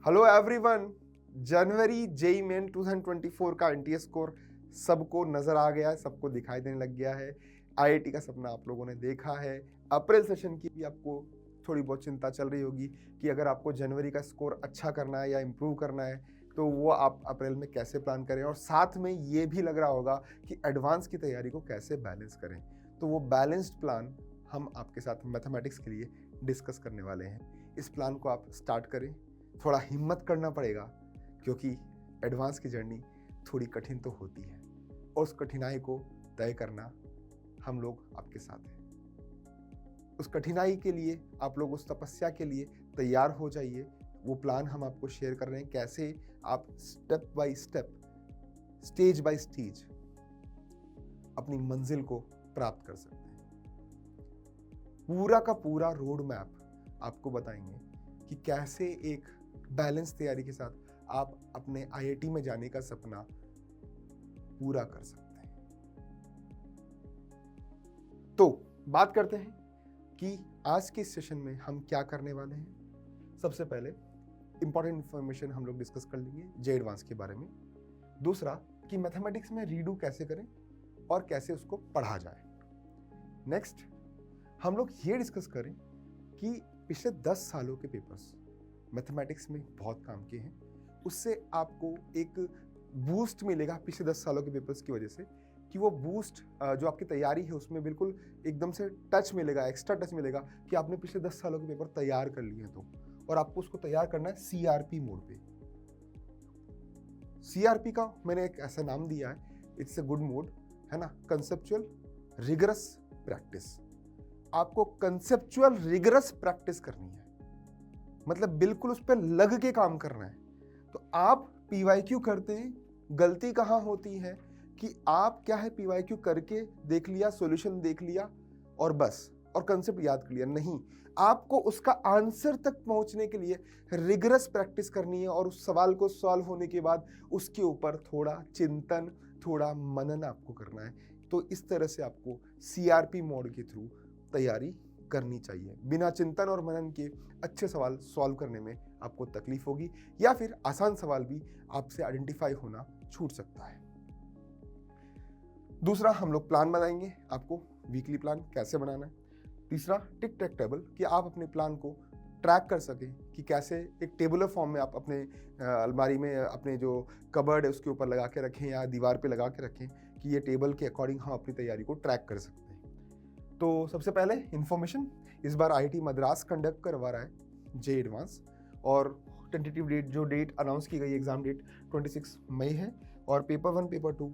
Hello everyone, जनवरी JEE main 2024 का NTA score सबको नजर आ गया है, सबको दिखाई देने लग गया है। आईआईटी का सपना आप लोगों ने देखा है। अप्रैल सेशन की भी आपको थोड़ी बहुत चिंता चल रही होगी कि अगर आपको जनवरी का स्कोर अच्छा करना है या इम्प्रूव करना है तो वो आप अप्रैल में कैसे प्लान करें, और साथ में ये भी लग रहा होगा कि एडवांस की तैयारी को कैसे बैलेंस करें। तो वो बैलेंस्ड प्लान हम आपके साथ मैथमेटिक्स के लिए डिस्कस करने वाले हैं। इस प्लान को आप स्टार्ट करें। थोड़ा हिम्मत करना पड़ेगा क्योंकि एडवांस की जर्नी थोड़ी कठिन तो होती है, और उस कठिनाई को तय करना हम लोग आपके साथ हैं। उस कठिनाई के लिए आप लोग उस तपस्या के लिए तैयार हो जाइए। वो प्लान हम आपको शेयर कर रहे हैं, कैसे आप step by step, stage by stage अपनी मंजिल को प्राप्त कर सकते हैं। पूरा का पूरा रोड मैप आपको बताएंगे कि कैसे एक बैलेंस तैयारी के साथ आप अपने आईआईटी में जाने का सपना पूरा कर सकते हैं। तो बात करते हैं कि आज के सेशन में हम क्या करने वाले हैं। सबसे पहले इंपॉर्टेंट इंफॉर्मेशन हम लोग डिस्कस कर लेंगे जे एडवांस के बारे में। दूसरा कि मैथमेटिक्स में रीडू कैसे करें और कैसे उसको पढ़ा जाए। नेक्स्ट हम लोग ये डिस्कस करें कि पिछले 10 सालों के पेपर्स मैथमेटिक्स में बहुत काम किए हैं, उससे आपको एक बूस्ट मिलेगा पिछले 10 सालों के पेपर्स की वजह से, कि वो बूस्ट जो आपकी तैयारी है उसमें बिल्कुल एकदम से टच मिलेगा, एक्स्ट्रा टच मिलेगा कि आपने पिछले 10 सालों के पेपर तैयार कर लिए हैं। तो और आपको उसको तैयार करना है सीआरपी मोड पे। सीआरपी का मैंने एक ऐसा नाम दिया है, इट्स अ गुड मोड, है ना, कंसेप्चुअल रिगरस प्रैक्टिस। आपको कंसेप्चुअल रिगरस प्रैक्टिस करनी है, मतलब बिल्कुल उस पर लग के काम करना है। तो आप पीवाईक्यू करते हैं, गलती कहाँ होती है कि आप क्या है पीवाईक्यू करके देख लिया, सॉल्यूशन देख लिया और बस, और कंसेप्ट याद कर लिया। नहीं, आपको उसका आंसर तक पहुंचने के लिए रिगरस प्रैक्टिस करनी है, और उस सवाल को सॉल्व होने के बाद उसके ऊपर थोड़ा चिंतन, थोड़ा मनन आपको करना है। तो इस तरह से आपको सीआरपी मोड के थ्रू तैयारी करनी चाहिए। बिना चिंतन और मनन के अच्छे सवाल सॉल्व करने में आपको तकलीफ होगी, या फिर आसान सवाल भी आपसे आइडेंटिफाई होना छूट सकता है। दूसरा हम लोग प्लान बनाएंगे, आपको वीकली प्लान कैसे बनाना है। तीसरा टिक टैक टेबल, कि आप अपने प्लान को ट्रैक कर सकें कि कैसे एक टेबुलर फॉर्म में आप अपने अलमारी में अपने जो कबर्ड है उसके ऊपर लगा के रखें या दीवार पे लगा के रखें, कि ये टेबल के अकॉर्डिंग हम अपनी तैयारी को ट्रैक कर सकते हैं। तो सबसे पहले इन्फॉर्मेशन, इस बार आईआईटी मद्रास कंडक्ट करवा रहा है जे एडवांस, और टेंटेटिव डेट, जो डेट अनाउंस की गई एग्जाम डेट 26 मई है, और पेपर 1 पेपर 2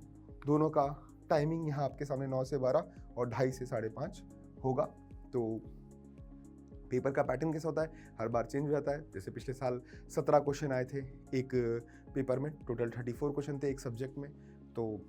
दोनों का टाइमिंग यहाँ आपके सामने 9 से 12 और 2:30 से 5:30 होगा। तो पेपर का पैटर्न कैसा होता है, हर बार चेंज हो जाता है। जैसे पिछले साल 17 क्वेश्चन आए थे एक पेपर में, टोटल 34 क्वेश्चन थे एक सब्जेक्ट में, तो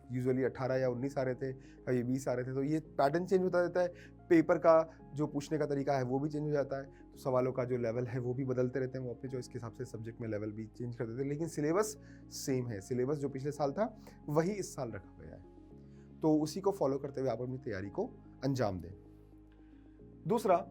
यूजुअली 18 या 19 आ रहे थे, कभी 20 आ रहे थे। तो ये पैटर्न चेंज होता रहता है, पेपर का जो पूछने का तरीका है वो भी चेंज हो जाता है, तो सवालों का जो लेवल है वो भी बदलते रहते हैं। वो अपने चॉइस के हिसाब से सब्जेक्ट में लेवल भी चेंज कर देते हैं, लेकिन सिलेबस सेम है। सिलेबस जो पिछले साल था वही इस साल रखा गया है, तो उसी को फॉलो करते हुए आप अपनी तैयारी को अंजाम दें। दूसरा,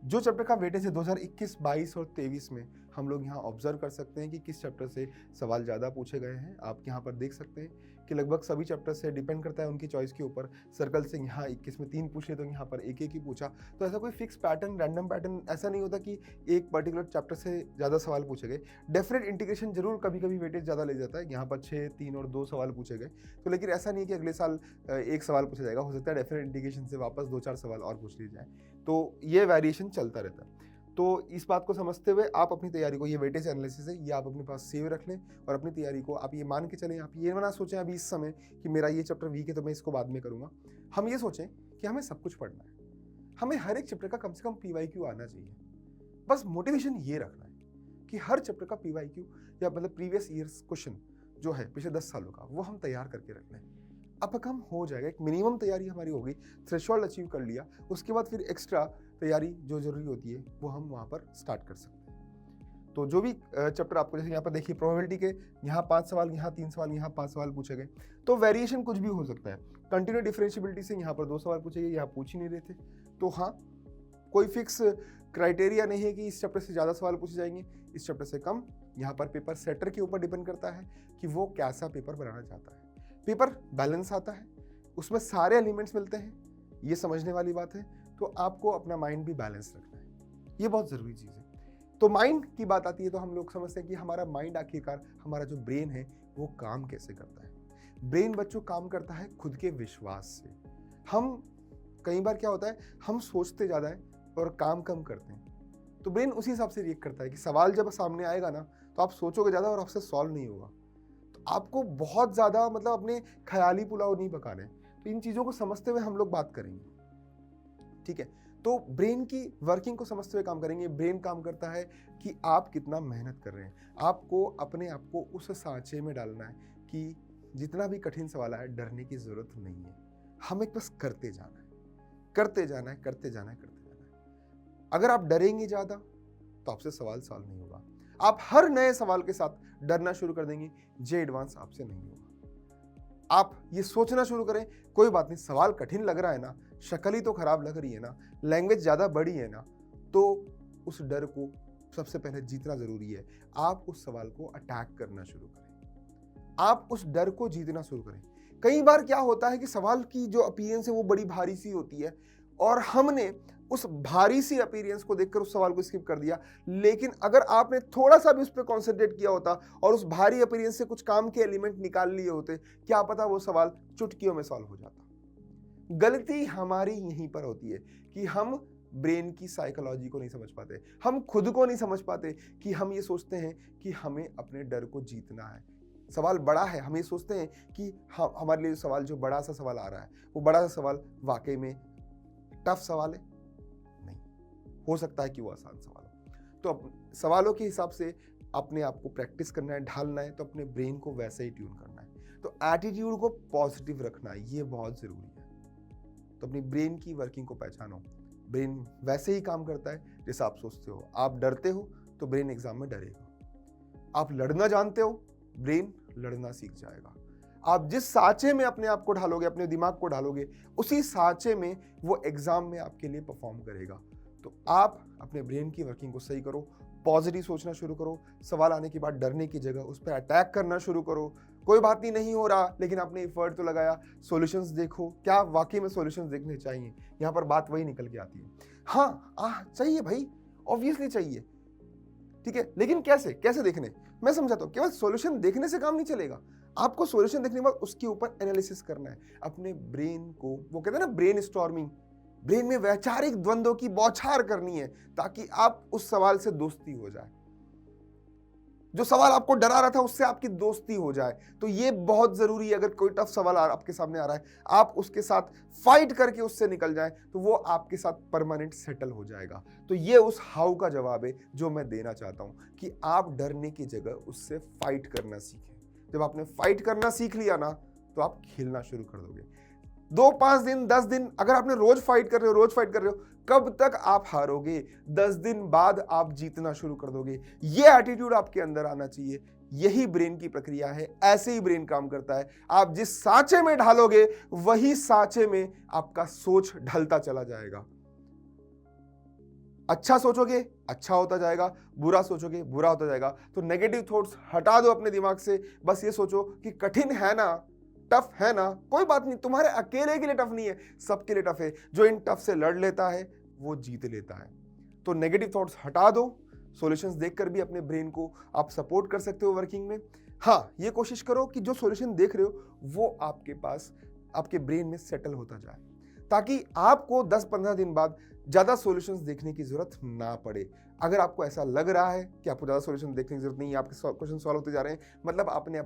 जो चैप्टर का वेटेज है 2021, 22 और 23 में, हम लोग यहाँ ऑब्जर्व कर सकते हैं कि किस चैप्टर से सवाल ज़्यादा पूछे गए हैं। आप यहाँ पर देख सकते हैं कि लगभग सभी चैप्टर से, डिपेंड करता है उनकी चॉइस के ऊपर। सर्कल से यहाँ 21 में 3 पूछ लिए, तो यहाँ पर एक ही पूछा। तो ऐसा कोई फिक्स पैटर्न, रैंडम पैटर्न ऐसा नहीं होता कि एक पर्टिकुलर चैप्टर से ज़्यादा सवाल पूछे गए। डेफिनेट इंटीग्रेशन जरूर कभी कभी वेटेज ज़्यादा ले जाता है, यहाँ पर 6, 3 और 2 सवाल पूछे गए। तो लेकिन ऐसा नहीं है कि अगले साल एक सवाल पूछा जाएगा, हो सकता है डेफिनेट इंटीग्रेशन से वापस 2-4 सवाल और पूछ लिए जाए। तो ये वेरिएशन चलता रहता है। तो इस बात को समझते हुए आप अपनी तैयारी को, ये वेटेज एनालिसिस है, ये आप अपने पास सेव रख लें, और अपनी तैयारी को आप ये मान के चलें। आप ये ना सोचें अभी इस समय कि मेरा ये चैप्टर वीक है तो मैं इसको बाद में करूँगा। हम ये सोचें कि हमें सब कुछ पढ़ना है, हमें हर एक चैप्टर का कम से कम पीवाईक्यू आना चाहिए। बस मोटिवेशन ये रखना है कि हर चैप्टर का पीवाईक्यू, या मतलब प्रीवियस ईयर्स क्वेश्चन जो है पिछले 10 सालों का, वो हम तैयार करके रख लें। अब कम हो जाएगा, एक मिनिमम तैयारी हमारी होगी, थ्रेशोल्ड अचीव कर लिया, उसके बाद फिर एक्स्ट्रा तैयारी जो जरूरी होती है वो हम वहाँ पर स्टार्ट कर सकते हैं। तो जो भी चैप्टर आपको, जैसे यहाँ पर देखिए प्रोबेबिलिटी के यहाँ 5 सवाल, यहाँ 3 सवाल, यहाँ 5 सवाल पूछे गए, तो वेरिएशन कुछ भी हो सकता है। कंटिन्यू डिफरेंशिएबिलिटी से यहाँ पर 2 सवाल पूछे गए, यहाँ पूछ ही नहीं रहे थे। तो हाँ, कोई फिक्स क्राइटेरिया नहीं है कि इस चैप्टर से ज़्यादा सवाल पूछे जाएंगे, इस चैप्टर से कम। यहाँ पर पेपर सेटर के ऊपर डिपेंड करता है कि वो कैसा पेपर बनाना चाहता है। पेपर बैलेंस आता है, उसमें सारे एलिमेंट्स मिलते हैं, ये समझने वाली बात है। तो आपको अपना माइंड भी बैलेंस रखना है, ये बहुत ज़रूरी चीज़ है। तो माइंड की बात आती है तो हम लोग समझते हैं कि हमारा माइंड आखिरकार, हमारा जो ब्रेन है वो काम कैसे करता है। ब्रेन बच्चों काम करता है खुद के विश्वास से। हम कई बार क्या होता है, हम सोचते ज़्यादा है और काम कम करते हैं। तो ब्रेन उसी हिसाब से रिएक्ट करता है कि सवाल जब सामने आएगा ना तो आप सोचोगे ज़्यादा और आपसे सॉल्व नहीं होगा। तो आपको बहुत ज़्यादा मतलब अपने ख्याली पुलाव नहीं पकाने। तो इन चीज़ों को समझते हुए हम लोग बात करेंगे, ठीक है। तो ब्रेन की वर्किंग को समझते हुए काम करेंगे। ब्रेन काम करता है कि आप कितना मेहनत कर रहे हैं। आपको अपने आप को उस सांचे में डालना है कि जितना भी कठिन सवाल आए डरने की जरूरत नहीं है, हमें बस करते जाना है, करते जाना है, करते जाना है, करते जाना है। अगर आप डरेंगे ज़्यादा तो आपसे सवाल सॉल्व नहीं होगा। आप हर नए सवाल के साथ डरना शुरू कर देंगे, जे एडवांस आपसे नहीं होगा। आप ये सोचना शुरू करें, कोई बात नहीं, सवाल कठिन लग रहा है ना, शक्ल ही तो खराब लग रही है ना, लैंग्वेज ज़्यादा बड़ी है ना, तो उस डर को सबसे पहले जीतना ज़रूरी है। आप उस सवाल को अटैक करना शुरू करें, आप उस डर को जीतना शुरू करें। कई बार क्या होता है कि सवाल की जो अपीयरेंस है वो बड़ी भारी सी होती है और हमने उस भारी सी अपीयरेंस को देखकर उस सवाल को स्किप कर दिया। लेकिन अगर आपने थोड़ा सा भी उस पर कॉन्सेंट्रेट किया होता और उस भारी अपीयरेंस से कुछ काम के एलिमेंट निकाल लिए होते, क्या पता वो सवाल चुटकियों में सॉल्व हो जाता। गलती हमारी यहीं पर होती है कि हम ब्रेन की साइकोलॉजी को नहीं समझ पाते, हम खुद को नहीं समझ पाते कि हम ये सोचते हैं कि हमें अपने डर को जीतना है। सवाल बड़ा है, हम ये सोचते हैं कि हमारे लिए सवाल जो बड़ा सा सवाल आ रहा है वो बड़ा सा सवाल वाकई में टफ सवाल है। नहीं, हो सकता है कि वो आसान सवाल हो। तो सवालों के हिसाब से अपने आप को प्रैक्टिस करना है, ढालना है, तो अपने ब्रेन को वैसे ही ट्यून करना है। तो एटीट्यूड को पॉजिटिव रखना है, ये बहुत ज़रूरी है। तो अपनी ब्रेन की वर्किंग को पहचानो। ब्रेन वैसे ही काम करता है जैसा आप सोचते हो। आप डरते हो तो ब्रेन एग्जाम में डरेगा। आप लड़ना जानते हो, ब्रेन लड़ना सीख जाएगा। आप जिस सांचे में अपने आप को ढालोगे, अपने दिमाग को ढालोगे, उसी सांचे में वो एग्जाम में आपके लिए परफॉर्म करेगा। तो आप अपने ब्रेन की वर्किंग को सही करो, पॉजिटिव सोचना शुरू करो। सवाल आने के बाद डरने की जगह उस पर अटैक करना शुरू करो। कोई बात नहीं, नहीं हो रहा, लेकिन आपने एफर्ट तो लगाया। सॉल्यूशंस देखो, क्या वाकई में सॉल्यूशंस देखने चाहिए। यहाँ पर बात वही निकल के आती है। हाँ चाहिए भाई, ऑब्वियसली चाहिए, ठीक है, लेकिन कैसे कैसे देखने, मैं समझाता हूँ। केवल सॉल्यूशन देखने से काम नहीं चलेगा। आपको सॉल्यूशन देखने के बाद उसके ऊपर एनालिसिस करना है। अपने ब्रेन को, वो कहते हैं ना ब्रेन स्टॉर्मिंग, ब्रेन में वैचारिक द्वंद्वों की बौछार करनी है ताकि आप उस सवाल से दोस्ती हो जाए। जो सवाल आपको डरा रहा था उससे आपकी दोस्ती हो जाए। तो ये बहुत जरूरी है। अगर कोई टफ सवाल आपके सामने आ रहा है, आप उसके साथ फाइट करके उससे निकल जाएं तो वो आपके साथ परमानेंट सेटल हो जाएगा। तो ये उस हाउ का जवाब है जो मैं देना चाहता हूं कि आप डरने की जगह उससे फाइट करना सीखें। जब आपने फाइट करना सीख लिया ना तो आप खेलना शुरू कर दोगे। 2-5 दिन 10 दिन अगर आपने रोज फाइट कर रहे हो, कब तक आप हारोगे? 10 दिन बाद आप जीतना शुरू कर दोगे। ये एटीट्यूड आपके अंदर आना चाहिए। यही ब्रेन की प्रक्रिया है, ऐसे ही ब्रेन काम करता है। आप जिस सांचे में ढालोगे वही सांचे में आपका सोच ढलता चला जाएगा। अच्छा सोचोगे अच्छा होता जाएगा, बुरा सोचोगे बुरा होता जाएगा। तो नेगेटिव थॉट्स हटा दो अपने दिमाग से। बस ये सोचो कि कठिन है ना, टफ है ना, कोई बात नहीं, तुम्हारे अकेले के लिए टफ नहीं है, सबके लिए टफ है। जो इन टफ से लड़ लेता है वो जीत लेता है। तो नेगेटिव थॉट्स हटा दो। सॉल्यूशंस देखकर भी अपने ब्रेन को आप सपोर्ट कर सकते हो वर्किंग में। हाँ, ये कोशिश करो कि जो सॉल्यूशन देख रहे हो वो आपके पास, आपके ब्रेन में सेटल होता जाए, ताकि आपको 10-15 दिन बाद ज़्यादा सॉल्यूशंस देखने की जरूरत ना पड़े। अगर आपको ऐसा लग रहा है कि आपको ज़्यादा सॉल्यूशन देखने की जरूरत नहीं है, आपके क्वेश्चन सॉल्व होते जा रहे हैं, मतलब आपने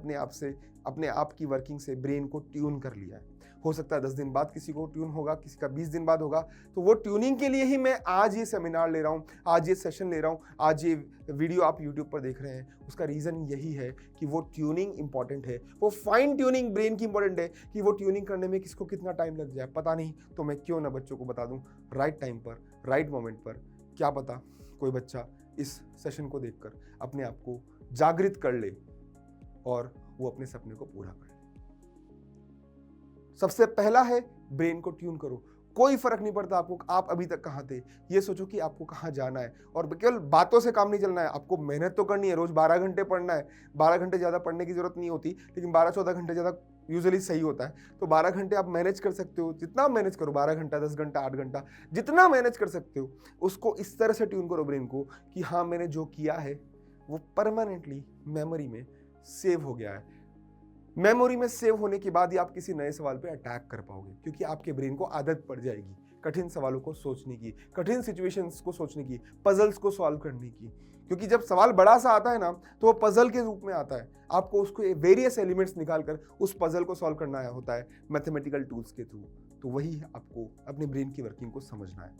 अपने आप की वर्किंग से ब्रेन को ट्यून कर लिया है। हो सकता है 10 दिन बाद किसी को ट्यून होगा, किसी का 20 दिन बाद होगा। तो वो ट्यूनिंग के लिए ही मैं आज ये सेमिनार ले रहा हूँ, आज ये सेशन ले रहा हूँ, आज ये वीडियो आप यूट्यूब पर देख रहे हैं। उसका रीज़न यही है कि वो ट्यूनिंग इंपॉर्टेंट है, वो फाइन ट्यूनिंग ब्रेन की इंपॉर्टेंट है। कि वो ट्यूनिंग करने में किसको कितना टाइम लग जाए पता नहीं, तो मैं क्यों ना बच्चों को बता दूँ राइट टाइम पर, राइट मोमेंट पर। क्या पता कोई बच्चा इस सेशन को देखकर अपने आप को जागृत कर ले और वो अपने सपने को पूरा कर ले। सबसे पहला है ब्रेन को ट्यून करो, कोई फर्क नहीं पड़ता आपको आप अभी तक कहाँ थे, ये सोचो कि आपको कहाँ जाना है। और केवल बातों से काम नहीं चलना है, आपको मेहनत तो करनी है, रोज 12 घंटे पढ़ना है। 12 घंटे ज़्यादा पढ़ने की जरूरत नहीं होती, लेकिन 12-14 घंटे ज़्यादा यूजुअली सही होता है। तो 12 घंटे आप मैनेज कर सकते हो, जितना मैनेज करो, 12 घंटा, 10 घंटा, 8 घंटा, जितना मैनेज कर सकते हो उसको इस तरह से ट्यून करो ब्रेन को कि हाँ मैंने जो किया है वो परमानेंटली मेमोरी में सेव हो गया है। मेमोरी में सेव होने के बाद ही आप किसी नए सवाल पे अटैक कर पाओगे, क्योंकि आपके ब्रेन को आदत पड़ जाएगी कठिन सवालों को सोचने की, कठिन सिचुएशंस को सोचने की, पजल्स को सॉल्व करने की। क्योंकि जब सवाल बड़ा सा आता है ना, तो वो पजल के रूप में आता है, आपको उसको वेरियस एलिमेंट्स निकालकर उस पजल को सॉल्व करना होता है मैथमेटिकल टूल्स के थ्रू। तो वही आपको अपने ब्रेन की वर्किंग को समझना है,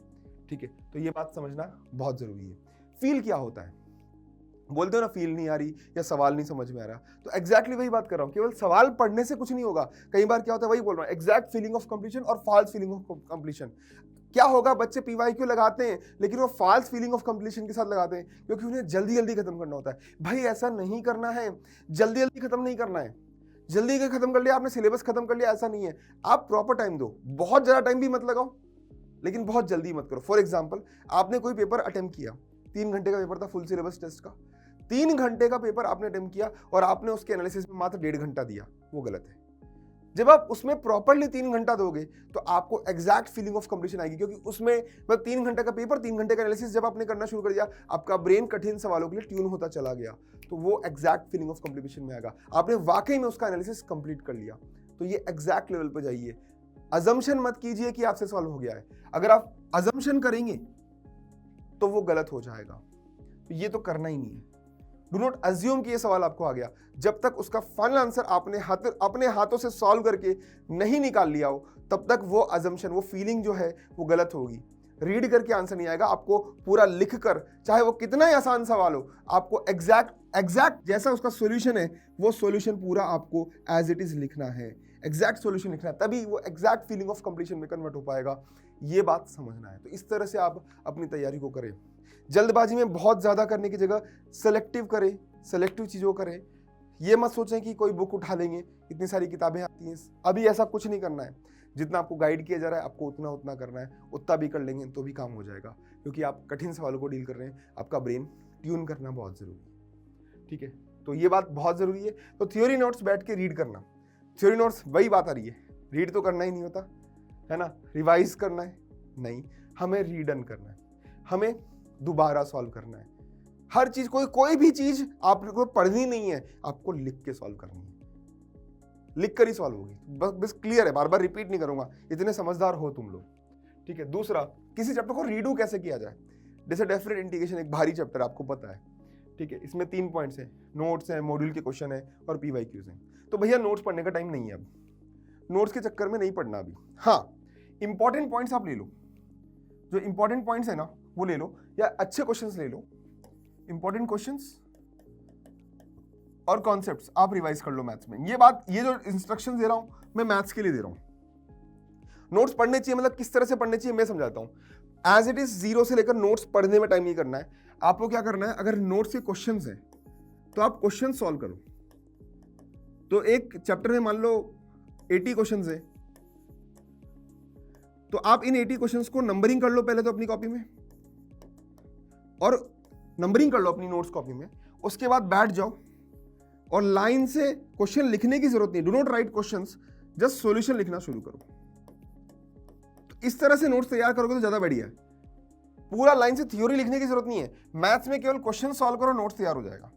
ठीक है। तो ये बात समझना बहुत जरूरी है। फील क्या होता है, बोलते हो ना फील नहीं आ रही या सवाल नहीं समझ में आ रहा, तो एग्जैक्टली वही बात कर रहा हूँ। केवल सवाल पढ़ने से कुछ नहीं होगा। कई बार क्या होता है, वही बोल रहा हूँ, एग्जैक्ट फीलिंग ऑफ कंप्लीशन और फॉल्स फीलिंग ऑफ कंप्लीशन। क्या होगा, बच्चे पीवाईक्यू लगाते हैं लेकिन वो फॉल्स फीलिंग ऑफ कंप्लीशन के साथ लगाते हैं, क्योंकि उन्हें जल्दी जल्दी खत्म करना होता है। भाई ऐसा नहीं करना है, जल्दी जल्दी खत्म नहीं करना है। जल्दी खत्म कर लिया आपने, सिलेबस खत्म कर लिया, ऐसा नहीं है। आप प्रॉपर टाइम दो, बहुत ज्यादा टाइम भी मत लगाओ लेकिन बहुत जल्दी मत करो। फॉर एग्जाम्पल, आपने कोई पेपर अटेम्प्ट किया, 3 घंटे का पेपर था फुल सिलेबस टेस्ट का, 3 घंटे का पेपर आपने अटेम्प्ट किया और आपने उसके एनालिसिस में मात्र 1.5 घंटा दिया, वो गलत है। जब आप उसमें प्रॉपर्ली 3 घंटा दोगे तो आपको एग्जैक्ट फीलिंग ऑफ कंप्लीशन आएगी, क्योंकि उसमें मतलब 3 घंटे का पेपर, 3 घंटे का एनालिसिस जब आपने करना शुरू कर दिया, आपका ब्रेन कठिन सवालों के लिए ट्यून होता चला गया, तो वो एग्जैक्ट फीलिंग ऑफ कंप्लीशन में आएगा। आपने वाकई में उसका एनालिसिस कंप्लीट कर लिया, तो ये एग्जैक्ट लेवल पर जाइए। अजम्पशन मत कीजिए कि आपसे सॉल्व हो गया है। अगर आप अजम्पशन करेंगे तो वो गलत हो जाएगा, तो ये तो करना ही नहीं है। डू नॉट अज्यूम कि ये सवाल आपको आ गया। जब तक उसका फाइनल आंसर आपने अपने हाथों से सॉल्व करके नहीं निकाल लिया हो, तब तक वो अजम्पशन, वो फीलिंग जो है वो गलत होगी। रीड करके आंसर नहीं आएगा, आपको पूरा लिख कर, चाहे वो कितना ही आसान सवाल हो, आपको एग्जैक्ट जैसा उसका सॉल्यूशन है वो सॉल्यूशन पूरा आपको एज इट इज लिखना है, एग्जैक्ट सॉल्यूशन लिखना है, तभी वो एग्जैक्ट फीलिंग ऑफ कंप्लीशन में कन्वर्ट हो पाएगा। ये बात समझना है। तो इस तरह से आप अपनी तैयारी को करें। जल्दबाजी में बहुत ज्यादा करने की जगह सेलेक्टिव करें, सेलेक्टिव चीजों करें। ये मत सोचें कि कोई बुक उठा लेंगे, इतनी सारी किताबें आती हैं, अभी ऐसा कुछ नहीं करना है। जितना आपको गाइड किया जा रहा है आपको उतना करना है, उतना भी कर लेंगे तो भी काम हो जाएगा, क्योंकि आप कठिन सवालों को डील कर रहे हैं। आपका ब्रेन ट्यून करना बहुत जरूरी है, ठीक है। तो ये बात बहुत जरूरी है। तो थ्योरी नोट्स बैठ के रीड करना, थ्योरी नोट्स वही बात आ रही है, रीड तो करना ही नहीं होता है ना, रिवाइज करना है नहीं, हमें रीडन करना है, हमें दोबारा सॉल्व करना है। हर चीज, कोई भी चीज आपको पढ़नी नहीं है, आपको लिख के सॉल्व करनी है, लिख कर ही सॉल्व होगी। बस क्लियर है, बार बार रिपीट नहीं करूंगा, इतने समझदार हो तुम लोग, ठीक है। दूसरा, किसी चैप्टर को रीडू कैसे किया जाए। जैसे डेफिनेट इंटीग्रेशन एक भारी चैप्टर आपको पता है, ठीक है। इसमें 3 पॉइंट्स है, नोट्स है, मॉड्यूल के क्वेश्चन है और पीवाईक्यूज है। तो भैया नोट्स पढ़ने का टाइम नहीं है, अब नोट्स के चक्कर में नहीं पढ़ना अभी। हाँ, इंपॉर्टेंट पॉइंट्स आप ले लो, जो इंपॉर्टेंट पॉइंट्स है ना वो ले लो, या अच्छे क्वेश्चंस ले लो, इंपॉर्टेंट क्वेश्चंस और कॉन्सेप्ट्स आप रिवाइज कर लो मैथ्स में। ये जो इंस्ट्रक्शन दे रहा हूं मैं मैथ्स के लिए दे रहा हूं। नोट्स पढ़ने चाहिए, मतलब किस तरह से पढ़ने चाहिए मैं समझाता हूं। एज इट इज 0 से लेकर नोट्स पढ़ने में टाइम नहीं करना है। आपको क्या करना है, अगर नोट्स के क्वेश्चंस हैं तो आप क्वेश्चन सॉल्व करो। तो एक चैप्टर में मान लो 80 क्वेश्चंस है, तो आप इन 80 क्वेश्चंस को नंबरिंग कर लो पहले तो अपनी कॉपी में, और नंबरिंग कर लो अपनी नोट्स कॉपी में। उसके बाद बैठ जाओ और लाइन से क्वेश्चन लिखने की जरूरत नहीं, do not right questions, just solution लिखना शुरू करो। तो इस तरह से नोट्स तैयार करोगे तो ज्यादा बढ़िया है। पूरा लाइन से थ्योरी लिखने की जरूरत नहीं है, मैथ्स में केवल क्वेश्चन सॉल्व करो, नोट्स तैयार हो जाएगा।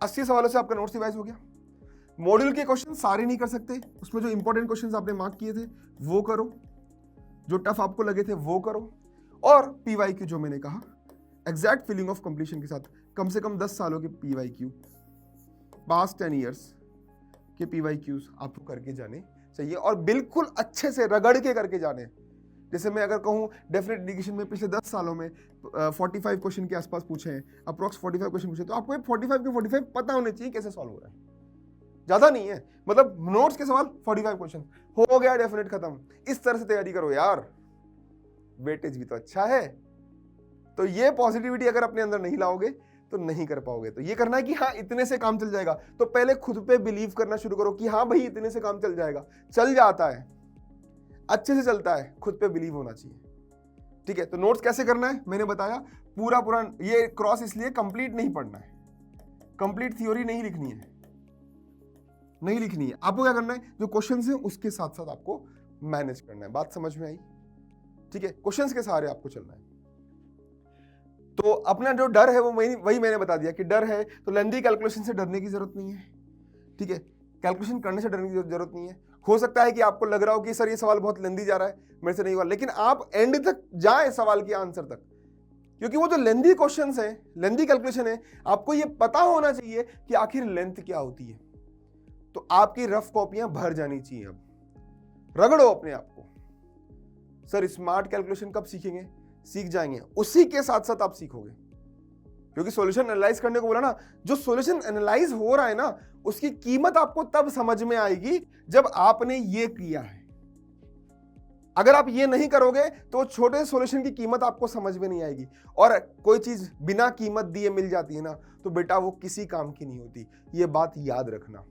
80 सवालों से आपका नोट्स रिवाइज हो गया। मॉड्यूल के क्वेश्चन सारे नहीं कर सकते, उसमें जो इंपॉर्टेंट क्वेश्चन आपने मार्क किए थे वो करो, जो टफ आपको लगे थे वो करो, और पीवाईक्यू जो मैंने कहा एग्जैक्ट फीलिंग ऑफ कंप्लीशन के साथ कम से कम 10 सालों के पीवाईक्यू, पास्ट 10 ईयर्स के पीवाईक्यूज आपको करके जाने चाहिए, और बिल्कुल अच्छे से रगड़ के करके जाने। जैसे मैं अगर कहूँ डेफिनेट इंटीग्रेशन में पिछले 10 सालों में 45 क्वेश्चन के आसपास पूछे हैं, अप्रॉक्स 45 क्वेश्चन पूछे, तो आपको 45 के 45 पता होने चाहिए कैसे सॉल्व हो रहा है। ज्यादा नहीं है, मतलब नोट्स के सवाल 45 क्वेश्चन हो गया, डेफिनेट खत्म। इस तरह से तैयारी करो यार, वेटेज भी तो अच्छा है। तो ये पॉजिटिविटी अगर अपने अंदर नहीं लाओगे तो नहीं कर पाओगे। तो ये करना है कि हाँ इतने से काम चल जाएगा, तो पहले खुद पे बिलीव करना शुरू करो कि हाँ भाई इतने से काम चल जाएगा, चल जाता है। अच्छे से चलता है, खुद पे बिलीव होना चाहिए। ठीक है, तो नोट्स कैसे करना है मैंने बताया, पूरा पूरा ये क्रॉस इसलिए कंप्लीट नहीं पढ़ना है, कंप्लीट थ्योरी नहीं लिखनी है, नहीं लिखनी है। आपको क्या करना है, जो क्वेश्चंस हैं उसके साथ साथ आपको मैनेज करना है। बात समझ में आई? ठीक है, क्वेश्चंस के सहारे आपको चलना है। तो अपना जो डर है वो वही मैंने बता दिया कि डर है तो लेंथी कैलकुलेशन से डरने की जरूरत नहीं है। ठीक है, कैलकुलेशन करने से डरने की जरूरत नहीं है। हो सकता है कि आपको लग रहा हो कि सर ये सवाल बहुत लेंथी जा रहा है, मेरे से नहीं हुआ, लेकिन आप एंड तक जाए सवाल के आंसर तक, क्योंकि वो जो लेंथी क्वेश्चंस है, लेंथी कैलकुलेशन है, आपको ये पता होना चाहिए कि आखिर लेंथ क्या होती है। तो आपकी रफ कॉपियां भर जानी चाहिए। अब रगड़ो अपने आप को। सर स्मार्ट कैलकुलेशन कब सीखेंगे? सीख जाएंगे, उसी के साथ साथ आप सीखोगे, क्योंकि सॉल्यूशन एनालाइज करने को बोला ना, जो सॉल्यूशन एनालाइज हो रहा है ना, उसकी कीमत आपको तब समझ में आएगी जब आपने ये किया है। अगर आप ये नहीं करोगे तो छोटे सॉल्यूशन की कीमत आपको समझ में नहीं आएगी। और कोई चीज बिना कीमत दिए मिल जाती है ना, तो बेटा वो किसी काम की नहीं होती, ये बात याद रखना।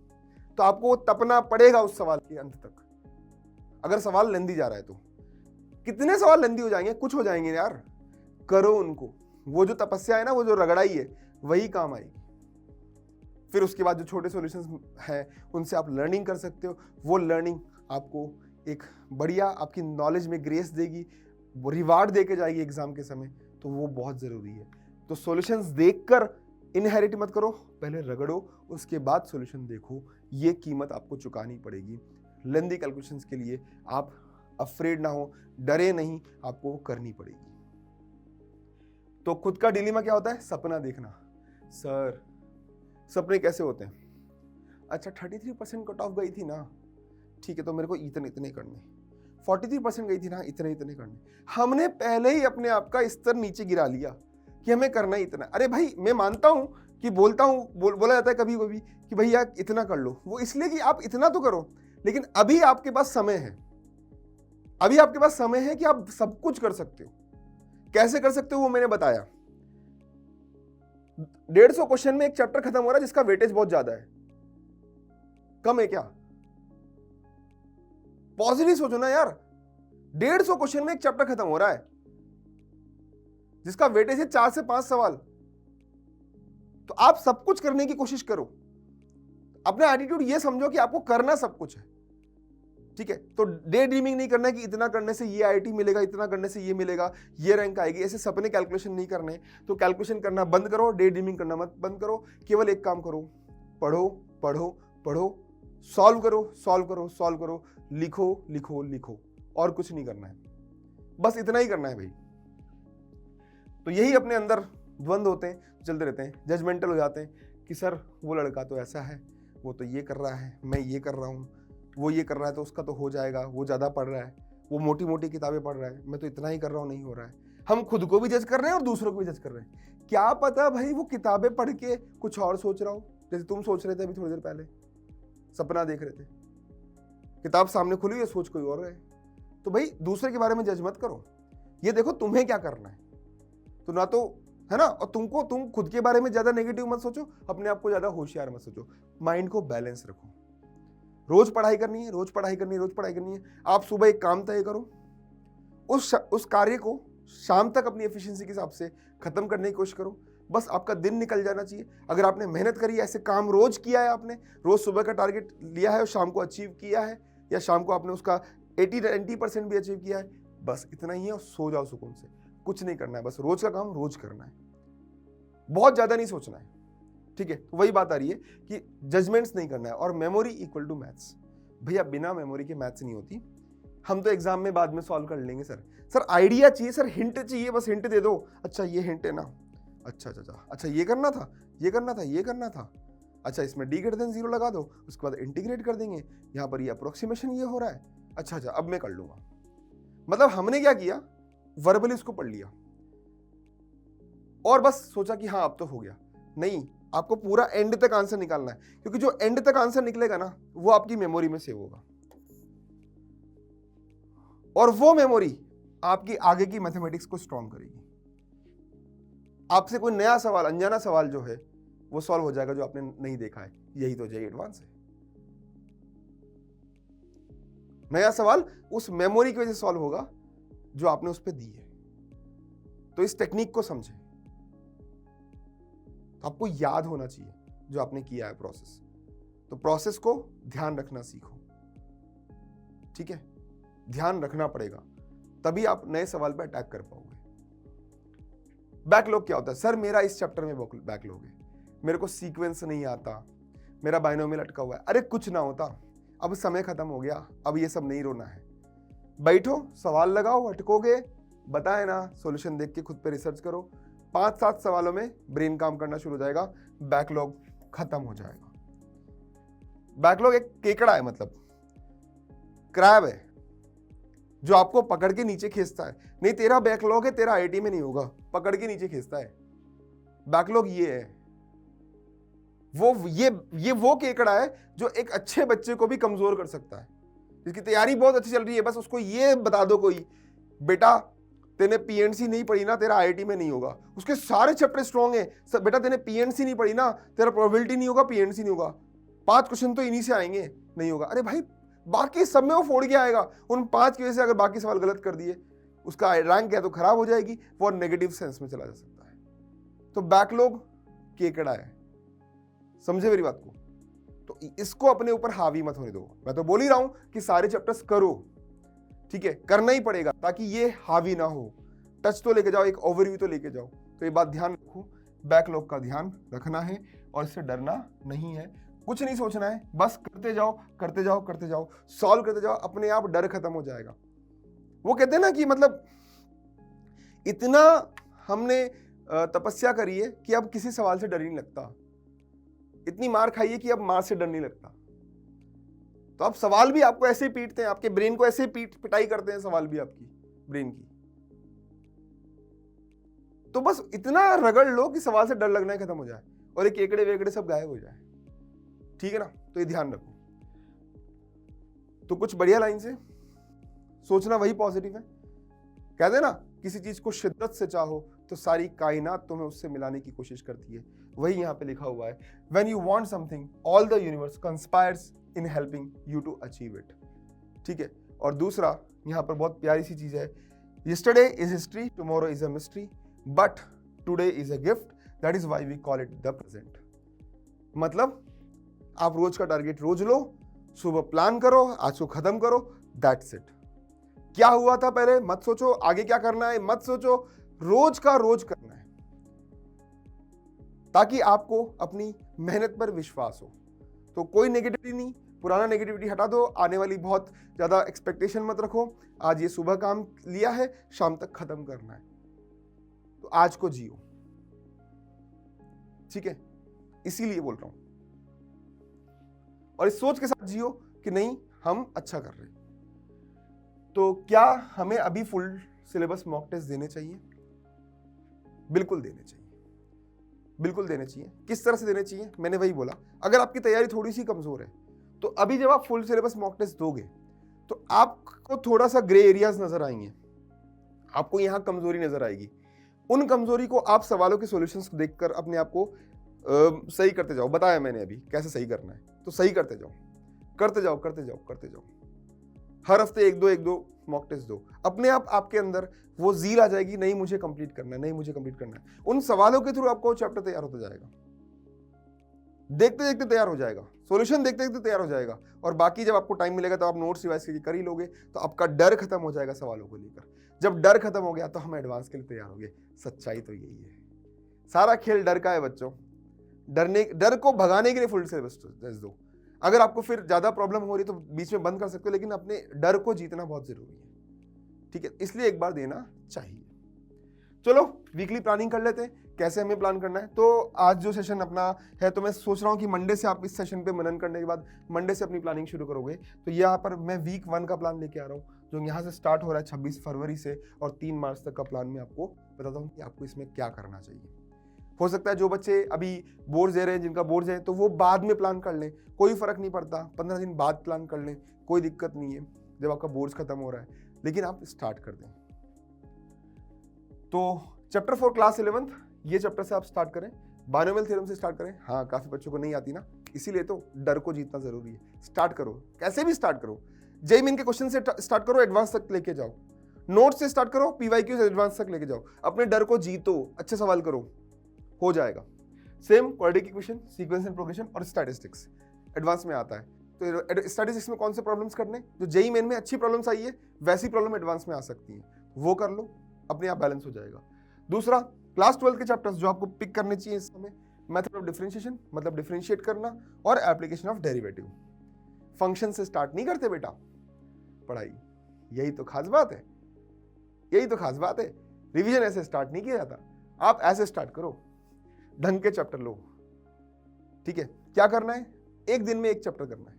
तो आपको तपना पड़ेगा उस सवाल के अंत तक। अगर सवाल लेंदी जा रहा है तो कितने सवाल लेंदी हो जाएंगे, कुछ हो जाएंगे यार, करो उनको। वो जो तपस्या है ना, वो जो रगड़ाई है, वही काम आएगी। फिर उसके बाद जो छोटे सॉल्यूशंस हैं उनसे आप लर्निंग कर सकते हो। वो लर्निंग आपको एक बढ़िया आपकी नॉलेज में ग्रेस देगी, वो रिवार्ड देके जाएगी एग्जाम के समय। तो वो बहुत जरूरी है। तो सॉल्यूशंस देखकर इनहेरिट मत करो, पहले रगड़ो, उसके बाद सॉल्यूशन देखो। ये कीमत आपको चुकानी पड़ेगी। लेंथी कैलकुलेशंस के लिए आप अफ्रेड ना हो, डरे नहीं, आपको करनी पड़ेगी। तो खुद का डिलीमा क्या होता है? सपना देखना। सर सपने कैसे होते हैं? अच्छा 33% कट ऑफ गई थी ना, ठीक है, तो मेरे को इतने इतने करने। 43% गई थी ना, इतने इतने करने। हमने पहले ही अपने आप का स्तर नीचे गिरा लिया कि हमें करना ही इतना। अरे भाई मैं मानता हूं कि बोलता हूं, बोला जाता है कभी कभी कि भैया इतना कर लो, वो इसलिए कि आप इतना तो करो, लेकिन अभी आपके पास समय है। अभी आपके पास समय है कि आप सब कुछ कर सकते हो। कैसे कर सकते हो वो मैंने बताया। 150 क्वेश्चन में एक चैप्टर खत्म हो रहा है जिसका वेटेज बहुत ज्यादा है। कम है क्या? पॉजिटिव सोचो ना यार। 150 क्वेश्चन में एक चैप्टर खत्म हो रहा है जिसका वेटेज है 4 से 5 सवाल। तो आप सब कुछ करने की कोशिश करो। अपना एटीट्यूड ये समझो कि आपको करना सब कुछ है। ठीक है, तो डे ड्रीमिंग नहीं करना है कि इतना करने से ये आईआईटी मिलेगा, इतना करने से ये मिलेगा, ये रैंक आएगी। ऐसे सपने कैलकुलेशन नहीं करने। तो कैलकुलेशन करना बंद करो, डे ड्रीमिंग करना मत बंद करो। केवल एक काम करो, पढ़ो पढ़ो पढ़ो, सॉल्व करो सॉल्व करो सॉल्व करो, लिखो लिखो लिखो, और कुछ नहीं करना है। बस इतना ही करना है भाई। तो यही अपने अंदर द्वंद होते हैं, चलते रहते हैं, जजमेंटल हो जाते हैं कि सर वो लड़का तो ऐसा है, वो तो ये कर रहा है, मैं ये कर रहा हूँ, वो ये कर रहा है तो उसका तो हो जाएगा, वो ज़्यादा पढ़ रहा है, वो मोटी मोटी किताबें पढ़ रहा है, मैं तो इतना ही कर रहा हूँ, नहीं हो रहा है। हम खुद को भी जज कर रहे हैं और दूसरों को भी जज कर रहे हैं। क्या पता भाई वो किताबें पढ़ के कुछ और सोच रहा हो, जैसे तुम सोच रहे थे अभी थोड़ी देर पहले, सपना देख रहे थे, किताब सामने खुली है, सोच कोई और है। तो भाई दूसरे के बारे में जज मत करो, ये देखो तुम्हें क्या करना है। तो ना तो है ना, और तुम खुद के बारे में ज्यादा नेगेटिव मत सोचो, अपने आप को ज्यादा होशियार मत सोचो। माइंड को बैलेंस रखो। रोज पढ़ाई करनी है, रोज पढ़ाई करनी है, रोज पढ़ाई करनी है। आप सुबह एक काम तय करो, उस कार्य को शाम तक अपनी एफिशिएंसी के हिसाब से खत्म करने की कोशिश करो। बस आपका दिन निकल जाना चाहिए। अगर आपने मेहनत करी, ऐसे काम रोज किया है, आपने रोज सुबह का टारगेट लिया है और शाम को अचीव किया है, या शाम को आपने उसका 80-90% भी अचीव किया है, बस इतना ही है, और सो जाओ सुकून से। कुछ नहीं करना है, बस रोज का काम रोज करना है, बहुत ज्यादा नहीं सोचना है। ठीक है, तो वही बात आ रही है कि जजमेंट्स नहीं करना है। और मेमोरी इक्वल टू मैथ्स। भैया बिना मेमोरी के मैथ्स नहीं होती। हम तो एग्जाम में बाद में सॉल्व कर लेंगे सर आइडिया चाहिए, सर हिंट चाहिए, बस हिंट दे दो। अच्छा ये हिंट है ना, अच्छा ये करना था, ये करना था, ये करना था। अच्छा इसमें d<0 लगा दो, उसके बाद इंटीग्रेट कर देंगे, यहाँ पर ये अप्रोक्सीमेशन ये हो रहा है। अच्छा अब मैं कर लूंगा। मतलब हमने क्या किया, वर्बली इसको पढ़ लिया और बस सोचा कि हाँ अब तो हो गया। नहीं, आपको पूरा एंड तक आंसर निकालना है, क्योंकि जो एंड तक आंसर निकलेगा ना, वो आपकी मेमोरी में सेव होगा, और वो मेमोरी आपकी आगे की मैथमेटिक्स को स्ट्रॉन्ग करेगी। आपसे कोई नया सवाल, अनजाना सवाल जो है वो सॉल्व हो जाएगा, जो आपने नहीं देखा है। यही तो जेईई एडवांस है। नया सवाल उस मेमोरी की वजह से सॉल्व होगा जो आपने उस पर दी है। तो इस टेक्निक को समझें। तो आपको याद होना चाहिए जो आपने किया है प्रोसेस। तो प्रोसेस को ध्यान रखना सीखो, ठीक है? ध्यान रखना पड़ेगा, तभी आप नए सवाल पर अटैक कर पाओगे। बैकलॉग क्या होता है? सर मेरा इस चैप्टर में बैकलॉग है, मेरे को सीक्वेंस नहीं आता, मेरा बाइनोमियल अटका हुआ है। अरे कुछ ना होता, अब समय खत्म हो गया, अब ये सब नहीं रोना है। बैठो, सवाल लगाओ, अटकोगे, बताए ना, सॉल्यूशन देख के खुद पे रिसर्च करो। 5-7 सवालों में ब्रेन काम करना शुरू हो जाएगा, बैकलॉग खत्म हो जाएगा। बैकलॉग एक केकड़ा है, मतलब क्रैब है जो आपको पकड़ के नीचे खींचता है। नहीं, तेरा बैकलॉग है, तेरा आईआईटी में नहीं होगा, पकड़ के नीचे खींचता है। बैकलॉग ये है, वो केकड़ा है जो एक अच्छे बच्चे को भी कमजोर कर सकता है, जिसकी तैयारी बहुत अच्छी चल रही है, बस उसको ये बता दो कोई, बेटा तेने पीएनसी नहीं पढ़ी ना, तेरा आईआईटी में नहीं होगा। उसके सारे चैप्टर स्ट्रॉन्ग है, बेटा तेने पीएनसी नहीं पढ़ी ना, तेरा प्रोबेबिलिटी नहीं होगा, पीएनसी नहीं होगा, 5 क्वेश्चन तो इन्हीं से आएंगे, नहीं होगा। अरे भाई, बाकी सब में वो फोड़ के आएगा। उन 5 की वजह से अगर बाकी सवाल गलत कर दिए, उसका रैंक है तो खराब हो जाएगी, वो नेगेटिव सेंस में चला जा सकता है। तो बैकलॉग केकड़ा है, समझे मेरी बात को? तो इसको अपने ऊपर हावी मत होने दो। मैं तो बोल ही रहा हूं कि सारे चैप्टर्स करो, ठीक है, करना ही पड़ेगा ताकि ये हावी ना हो। टच तो लेके जाओ, एक ओवरव्यू तो लेके जाओ। तो ये बात ध्यान रखो, बैकलॉग का ध्यान रखना है और इससे डरना नहीं है, कुछ नहीं सोचना है, बस करते जाओ करते जाओ करते जाओ, सॉल्व करते जाओ, अपने आप डर खत्म हो जाएगा। वो कहते हैं ना कि मतलब इतना हमने तपस्या करी है कि अब किसी सवाल से डर ही नहीं लगता, इतनी मार खाई है कि अब मार से डर नहीं लगता। तो अब सवाल भी आपको ऐसे ही पीटते हैं, आपके ब्रेन को ऐसे ही पिटाई करते हैं सवाल भी आपकी ब्रेन की। तो बस इतना रगड़ लो कि सवाल से डर लगना ही खत्म हो जाए और ये केकड़े वेकड़े सब गायब हो जाए, ठीक है ना? तो ये ध्यान रखो। तो कुछ बढ़िया लाइन से सोचना वही पॉजिटिव है। कहते हैं ना, किसी चीज को शिद्दत से चाहो तो सारी कायनात तुम्हें उससे मिलाने की कोशिश करती है, वही यहाँ पे लिखा हुआ है। When you want something, all the universe conspires in helping you to achieve it, ठीक है? और दूसरा यहाँ पर बहुत प्यारी सी चीज है, Yesterday is history, tomorrow is a mystery, but today is a gift, that is why we call it the present। मतलब आप रोज का टारगेट रोज लो, सुबह प्लान करो, आज को खत्म करो, दैट्स इट। क्या हुआ था पहले मत सोचो, आगे क्या करना है मत सोचो, रोज का रोज करना है, ताकि आपको अपनी मेहनत पर विश्वास हो। तो कोई नेगेटिविटी नहीं, पुराना नेगेटिविटी हटा दो, आने वाली बहुत ज्यादा एक्सपेक्टेशन मत रखो। आज ये सुबह काम लिया है, शाम तक खत्म करना है, तो आज को जियो, ठीक है? इसीलिए बोल रहा हूं, और इस सोच के साथ जियो कि नहीं हम अच्छा कर रहे हैं। तो क्या हमें अभी फुल सिलेबस मॉक टेस्ट देने चाहिए? बिल्कुल देने चाहिए, बिल्कुल देने चाहिए। किस तरह से देने चाहिए? मैंने वही बोला, अगर आपकी तैयारी थोड़ी सी कमजोर है तो अभी जब आप फुल सिलेबस मॉक टेस्ट दोगे तो आपको थोड़ा सा ग्रे एरियाज नजर आएंगे, आपको यहां कमजोरी नजर आएगी। उन कमजोरी को आप सवालों के सॉल्यूशंस को देखकर अपने आप को सही करते जाओ। बताया मैंने अभी कैसे सही करना है, तो सही करते जाओ करते जाओ करते जाओ करते जाओ। हर हफ्ते एक दो मॉक टेस्ट दो, अपने आप आपके अंदर वो ज़ील आ जाएगी, नहीं मुझे कंप्लीट करना है, नहीं मुझे कंप्लीट करना है। उन सवालों के थ्रू आपको चैप्टर तैयार होता जाएगा, देखते देखते तैयार हो जाएगा, सॉल्यूशन देखते देखते तैयार हो जाएगा। और बाकी जब आपको टाइम मिलेगा तो आप नोट्स रिवाइज करके कर ही लोगे, तो आपका डर खत्म हो जाएगा सवालों को लेकर। जब डर खत्म हो गया तो हम एडवांस के लिए तैयार हो गए। सच्चाई तो यही है, सारा खेल डर का है बच्चों। डर को भगाने के लिए फुल सिलेबस दो। अगर आपको फिर ज्यादा प्रॉब्लम हो रही है तो बीच में बंद कर सकते हो, लेकिन अपने डर को जीतना बहुत जरूरी है, ठीक है? इसलिए एक बार देना चाहिए। चलो वीकली प्लानिंग कर लेते हैं, कैसे हमें प्लान करना है। तो आज जो सेशन अपना है, तो मैं सोच रहा हूँ कि मंडे से आप इस सेशन पे मनन करने के बाद मंडे से अपनी प्लानिंग शुरू करोगे। तो यहाँ पर मैं वीक 1 का प्लान लेके आ रहा हूँ, जो यहाँ से स्टार्ट हो रहा है 26 फरवरी से, और 3 मार्च तक का प्लान मैं आपको बताता हूँ कि आपको इसमें क्या करना चाहिए। हो सकता है जो बच्चे अभी बोर्ड दे रहे हैं, जिनका बोर्ड है, तो वो बाद में प्लान कर लें, कोई फर्क नहीं पड़ता, 15 दिन बाद प्लान कर लें, कोई दिक्कत नहीं है जब आपका बोर्ड खत्म हो रहा है, लेकिन आप स्टार्ट कर दें। तो चैप्टर 4 क्लास 11th, ये चैप्टर से आप स्टार्ट करें, बाइनोमियल थ्योरम से स्टार्ट करें। हाँ, काफी बच्चों को नहीं आती ना, इसीलिए तो डर को जीतना जरूरी है। स्टार्ट करो, कैसे भी स्टार्ट करो, जेईई मेन के क्वेश्चन से स्टार्ट करो, एडवांस तक लेके जाओ। नोट से स्टार्ट करो, पीवाईक्यू से एडवांस तक लेके जाओ। अपने डर को जीतो, अच्छे सवाल करो, हो जाएगा। Same quadratic equation, sequence and progression और स्टैटिस्टिक्स एडवांस में आता है। तो स्टैटिस्टिक्स में कौन से प्रॉब्लम्स करने, जो जेईई मेन में अच्छी प्रॉब्लम्स आई है वैसी प्रॉब्लम एडवांस में आ सकती है, वो कर लो, अपने आप बैलेंस हो जाएगा। दूसरा, क्लास 12 के चैप्टर्स जो आपको पिक करने चाहिए इस समय, मेथड ऑफ डिफरेंशिएशन मतलब डिफरेंशिएट करना, और एप्लीकेशन ऑफ डेरिवेटिव। फंक्शन से स्टार्ट नहीं करते बेटा पढ़ाई, यही तो खास बात है, यही तो खास बात है। रिवीजन ऐसे स्टार्ट नहीं किया जाता, आप ऐसे स्टार्ट करो, ढंग के चैप्टर लो। ठीक है, क्या करना है, एक दिन में एक चैप्टर करना है।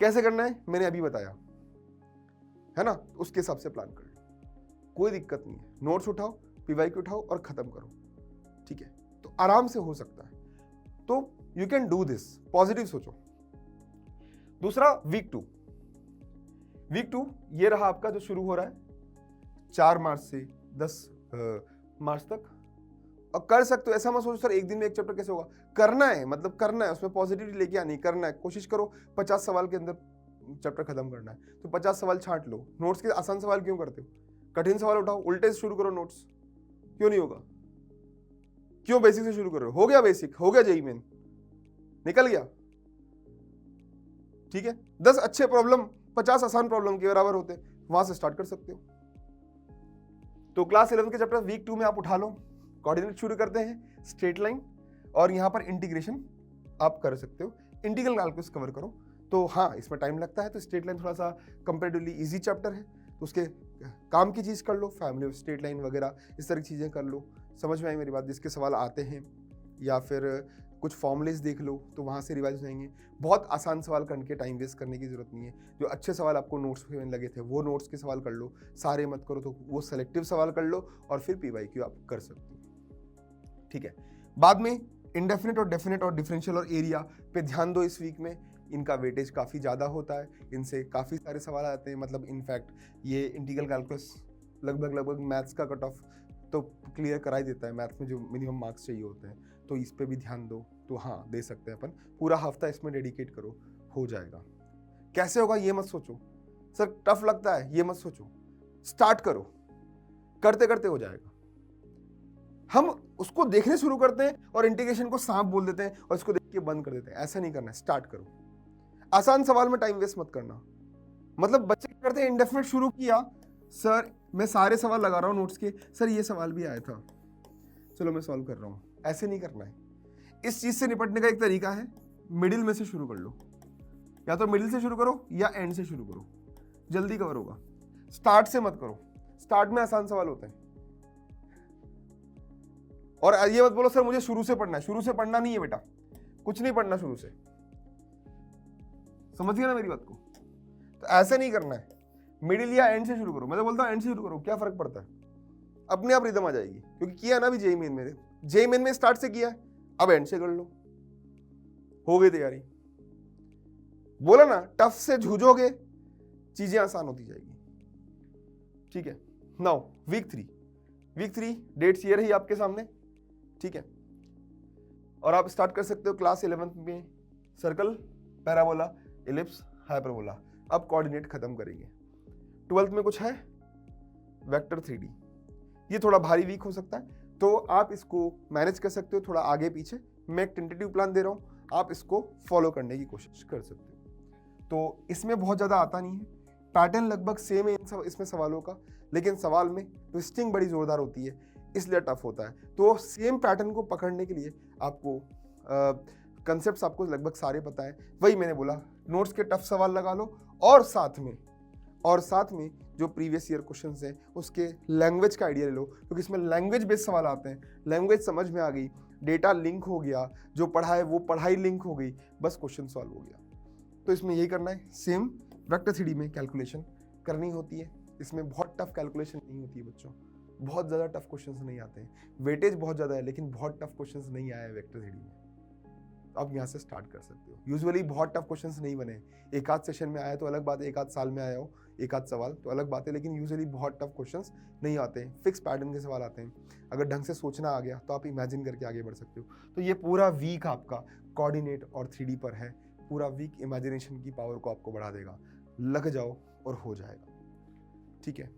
कैसे करना है मैंने अभी बताया है ना, उसके हिसाब से प्लान कर लो, कोई दिक्कत नहीं है। नोट्स उठाओ, पीवाईक्यू उठाओ और खत्म करो। ठीक है, तो आराम से हो सकता है। तो you can do this, positive सोचो। दूसरा, वीक 2 ये रहा आपका जो शुरू हो रहा है 4 मार्च से 10 मार्च तक। और कर सकते हो, ऐसा मत सोचो सर एक दिन में एक चैप्टर कैसे होगा। करना है, मतलब करना है, उसमें पॉजिटिविटी लेके आनी, करना है। कोशिश करो 50 सवाल के अंदर चैप्टर खत्म करना है, तो 50 सवाल छांट लो। नोट्स के आसान सवाल क्यों करते हो, कठिन सवाल उठाओ, उल्टे से शुरू करो नोट्स। क्यों नहीं होगा, क्यों बेसिक से शुरू करो। हो गया बेसिक, हो गया जेईई मेन, निकल गया। ठीक है, 10 अच्छे प्रॉब्लम 50 आसान प्रॉब्लम के बराबर होते, वहां से स्टार्ट कर सकते हो। तो क्लास 11 के चैप्टर वीक 2 में आप उठा लो। कोऑर्डिनेट शुरू करते हैं, स्ट्रेट लाइन, और यहाँ पर इंटीग्रेशन आप कर सकते हो। इंटीग्रल कैलकुलस कवर करो, तो हाँ इसमें टाइम लगता है, तो स्ट्रेट लाइन थोड़ा सा कंपेरेटिवली इजी चैप्टर है, तो उसके काम की चीज़ कर लो, फैमिली ऑफ स्ट्रेट लाइन वगैरह इस तरह की चीज़ें कर लो। समझ में आई मेरी बात, जिसके सवाल आते हैं, या फिर कुछ फॉर्मुलेस देख लो तो वहाँ से रिवाइज हो जाएंगे। बहुत आसान सवाल करके टाइम वेस्ट करने की जरूरत नहीं है। जो अच्छे सवाल आपको नोट्स में लगे थे वो नोट्स के सवाल कर लो, सारे मत करो, तो वो सेलेक्टिव सवाल कर लो और फिर पीवाईक्यू आप कर सकते हो। ठीक है, बाद में इंडेफिनिट और डेफिनेट और डिफरेंशियल और एरिया पे ध्यान दो। इस वीक में इनका वेटेज काफ़ी ज़्यादा होता है, इनसे काफ़ी सारे सवाल आते हैं। मतलब इनफैक्ट ये इंटीग्रल कैलकुलस लगभग मैथ्स का कट ऑफ तो क्लियर करा ही देता है, मैथ्स में जो मिनिमम मार्क्स चाहिए होते हैं, तो इस पे भी ध्यान दो। तो हाँ दे सकते हैं अपन, पूरा हफ्ता इसमें डेडिकेट करो, हो जाएगा। कैसे होगा ये मत सोचो, सर टफ लगता है ये मत सोचो, स्टार्ट करो, करते करते हो जाएगा। हम उसको देखने शुरू करते हैं और इंटीग्रेशन को सांप बोल देते हैं और इसको देख के बंद कर देते हैं, ऐसा नहीं करना है, स्टार्ट करो। आसान सवाल में टाइम वेस्ट मत करना। मतलब बच्चे क्या करते हैं, इंडेफिनिट शुरू किया, सर मैं सारे सवाल लगा रहा हूँ नोट्स के, सर ये सवाल भी आया था, चलो मैं सॉल्व कर रहा हूँ, ऐसे नहीं करना है। इस चीज से निपटने का एक तरीका है, मिडिल में से शुरू कर लो, या तो मिडिल से शुरू करो या एंड से शुरू करो, जल्दी कवर होगा। स्टार्ट से मत करो, स्टार्ट में आसान सवाल होते हैं। और ये मत बोलो सर मुझे शुरू से पढ़ना है, शुरू से पढ़ना नहीं है बेटा, कुछ नहीं पढ़ना शुरू से, समझ गया ना मेरी बात को। तो ऐसा नहीं करना है, मिडिल या एंड से शुरू करो। मैं तो बोलता हूँ एंड से शुरू करो, क्या फर्क पड़ता है, अपने आप रिदम आ जाएगी, क्योंकि किया ना भी जेईई मेन में, जेईई मेन में स्टार्ट से किया है, अब एंड से कर लो, हो गई तैयारी। बोला ना टफ से जूझोगे चीजें आसान होती जाएगी। ठीक है, नाउ वीक 3 डेट्स ये रही आपके सामने। ठीक है, और आप स्टार्ट कर सकते हो क्लास 11 में सर्कल, पैराबोला, इलिप्स, हाइपरबोला। अब कोऑर्डिनेट खत्म करेंगे। 12th में कुछ है वेक्टर 3D, ये थोड़ा भारी वीक हो सकता है, तो आप इसको मैनेज कर सकते हो थोड़ा आगे पीछे। मैं एक टेंटेटिव प्लान दे रहा हूँ, आप इसको फॉलो करने की कोशिश कर सकते हो। तो इसमें बहुत ज़्यादा आता नहीं है, पैटर्न लगभग सेम है इसमें सवालों का, लेकिन सवाल में ट्विस्टिंग बड़ी ज़ोरदार होती है, इसलिए टफ होता है। तो सेम पैटर्न को पकड़ने के लिए आपको कंसेप्ट्स आपको लगभग सारे पता है। वही मैंने बोला, नोट्स के टफ सवाल लगा लो, और साथ में जो प्रीवियस ईयर क्वेश्चंस हैं उसके लैंग्वेज का आइडिया ले लो, क्योंकि इसमें लैंग्वेज बेस्ड सवाल आते हैं। लैंग्वेज समझ में आ गई, डेटा लिंक हो गया, जो पढ़ा है वो पढ़ाई लिंक हो गई, बस क्वेश्चन सॉल्व हो गया। तो इसमें यही करना है। सेम वेक्टर 3D में कैलकुलेशन करनी होती है, इसमें बहुत टफ कैलकुलेशन नहीं होती है बच्चों, बहुत ज़्यादा टफ क्वेश्चंस नहीं आते हैं। वेटेज बहुत ज़्यादा है लेकिन बहुत टफ क्वेश्चंस नहीं आए हैं वेक्टर 3D में, आप यहाँ से स्टार्ट कर सकते हो। यूजुअली बहुत टफ क्वेश्चंस नहीं बने, एक आध सेशन में आया तो अलग बात है, एक आध साल में आया हो एक आध सवाल तो अलग बात है, लेकिन यूजुअली बहुत टफ क्वेश्चंस नहीं आते हैं, फिक्स पैटर्न के सवाल आते हैं। अगर ढंग से सोचना आ गया तो आप इमेजिन करके आगे बढ़ सकते हो। तो ये पूरा वीक आपका कोऑर्डिनेट और 3D पर है, पूरा वीक इमेजिनेशन की पावर को आपको बढ़ा देगा। लग जाओ और हो जाएगा। ठीक है,